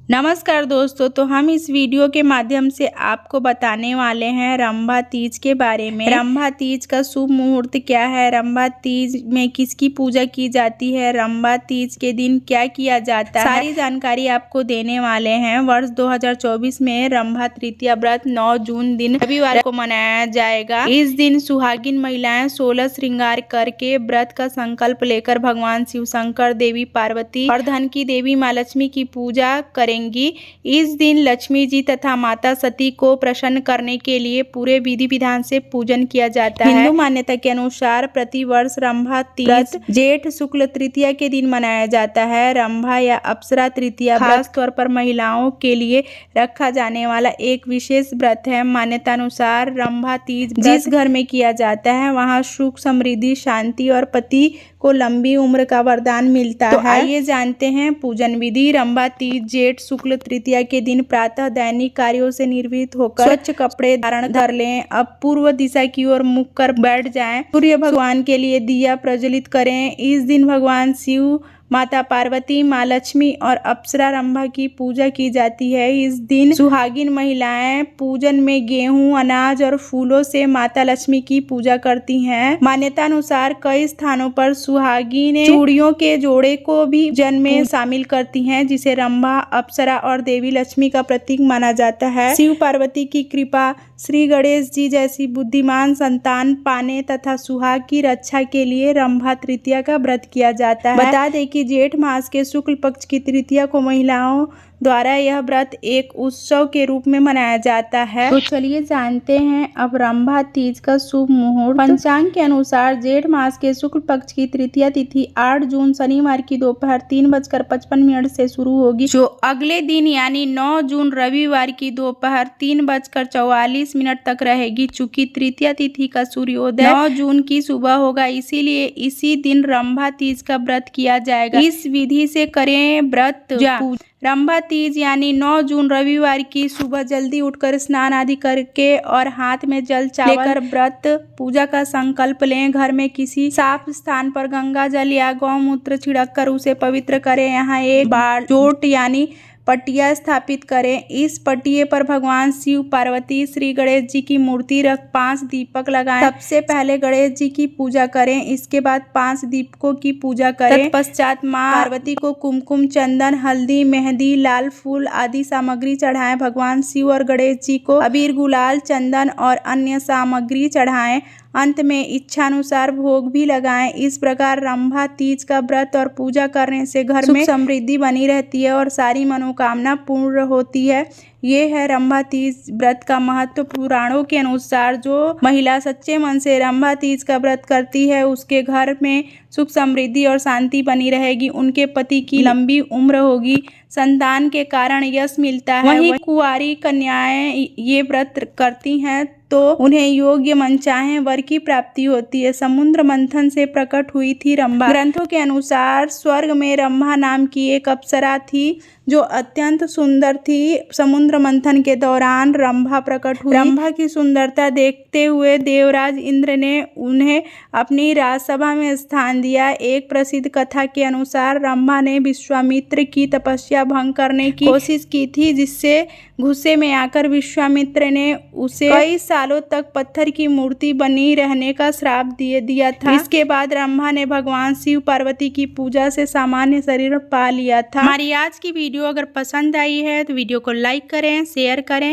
नमस्कार दोस्तों, तो हम इस वीडियो के माध्यम से आपको बताने वाले हैं रंभा तीज के बारे में। रंभा तीज का शुभ मुहूर्त क्या है, रंभा तीज में किसकी पूजा की जाती है, रंभा तीज के दिन क्या किया जाता है, सारी जानकारी आपको देने वाले हैं। वर्ष 2024 में रंभा तृतीया व्रत 9 जून दिन रविवार को मनाया जाएगा। इस दिन सुहागिन महिलाएं 16 श्रृंगार करके व्रत का संकल्प लेकर भगवान शिव शंकर, देवी पार्वती और धन की देवी माँ लक्ष्मी की पूजा करेंगी। इस दिन लक्ष्मी जी तथा माता सती को प्रसन्न करने के लिए पूरे विधि विधान से पूजन किया जाता है। हिंदू मान्यता के अनुसार प्रतिवर्ष रंभा तीज जेठ शुक्ल तृतीया के दिन मनाया जाता है। रंभा या अप्सरा तृतीया खास तौर पर महिलाओं के लिए रखा जाने वाला एक विशेष व्रत है। मान्यता अनुसार रंभा तीज जिस घर में किया जाता है वहाँ सुख, समृद्धि, शांति और पति को लंबी उम्र का वरदान मिलता है। आइए जानते हैं पूजन विधि। रंभा तीज जेठ शुक्ल तृतीया के दिन प्रातः दैनिक कार्यों से निर्वृत्त होकर स्वच्छ कपड़े धारण कर लें। अब पूर्व दिशा की ओर मुख कर बैठ जाएं। सूर्य भगवान के लिए दिया प्रज्वलित करें। इस दिन भगवान शिव, माता पार्वती, माँ लक्ष्मी और अप्सरा रंभा की पूजा की जाती है। इस दिन सुहागिन महिलाएं पूजन में गेहूं, अनाज और फूलों से माता लक्ष्मी की पूजा करती हैं। मान्यता अनुसार कई स्थानों पर सुहागिन चूड़ियों के जोड़े को भी पूजन में शामिल करती हैं, जिसे रंभा, अप्सरा और देवी लक्ष्मी का प्रतीक माना जाता है। शिव पार्वती की कृपा, श्री गणेश जी जैसी बुद्धिमान संतान पाने तथा सुहाग की रक्षा के लिए रंभा तृतीया का व्रत किया जाता है। बता दें कि जेठ मास के शुक्ल पक्ष की तृतीया को महिलाओं द्वारा यह व्रत एक उत्सव के रूप में मनाया जाता है। तो चलिए जानते हैं अब रंभा तीज का शुभ मुहूर्त। पंचांग के अनुसार जेठ मास के शुक्ल पक्ष की तृतीया तिथि 8 जून शनिवार की दोपहर 3:55 से शुरू होगी, जो अगले दिन यानी 9 जून रविवार की दोपहर 3:44 तक रहेगी। चूंकि तृतीया तिथि का सूर्योदय 9 जून की सुबह होगा, इसीलिए इसी दिन रंभा तीज का व्रत किया जाएगा। इस विधि से करें व्रत। रंभा तीज यानी 9 जून रविवार की सुबह जल्दी उठकर स्नान आदि करके और हाथ में जल चावल लेकर व्रत पूजा का संकल्प लें। घर में किसी साफ स्थान पर गंगा जल या गौमूत्र छिड़ककर उसे पवित्र करें। यहाँ एक बार जोट यानी पटिया स्थापित करें। इस पटिये पर भगवान शिव, पार्वती, श्री गणेश जी की मूर्ति रख 5 दीपक लगाएं। सबसे पहले गणेश जी की पूजा करें, इसके बाद 5 दीपकों की पूजा करें। तत्पश्चात माँ पार्वती को कुमकुम, चंदन, हल्दी, मेहंदी, लाल फूल आदि सामग्री चढ़ाएं। भगवान शिव और गणेश जी को अबीर, गुलाल, चंदन और अन्य सामग्री चढ़ाएं। अंत में इच्छानुसार भोग भी लगाएं। इस प्रकार रंभा तीज का व्रत और पूजा करने से घर में समृद्धि बनी रहती है और सारी मनोकामना पूर्ण होती है। ये है रंभा तीज व्रत का महत्व। पुराणों के अनुसार जो महिला सच्चे मन से रंभा तीज का व्रत करती है, उसके घर में सुख, समृद्धि और शांति बनी रहेगी। उनके पति की लंबी उम्र होगी, संतान के कारण यश मिलता है। वहीं कुंवारी कन्याएं ये व्रत करती हैं तो उन्हें योग्य मनचाहे वर की प्राप्ति होती है। समुद्र मंथन से प्रकट हुई थी रंभा। ग्रंथों के अनुसार स्वर्ग में रंभा नाम की एक अप्सरा थी जो अत्यंत सुंदर थी। समुद्र मंथन के दौरान रंभा प्रकट हुई। रंभा की सुंदरता देखते हुए देवराज इंद्र ने उन्हें अपनी राजसभा में स्थान दिया। एक प्रसिद्ध कथा के अनुसार रंभा ने विश्वामित्र की तपस्या भंग करने की कोशिश की थी, जिससे गुस्से में आकर विश्वामित्र ने उसे कई सालों तक पत्थर की मूर्ति बनी रहने का श्राप दिया था। इसके बाद रंभा ने भगवान शिव, पार्वती की पूजा से सामान्य शरीर पा लिया था। हमारी आज की वीडियो अगर पसंद आई है तो वीडियो को लाइक करें, शेयर करें।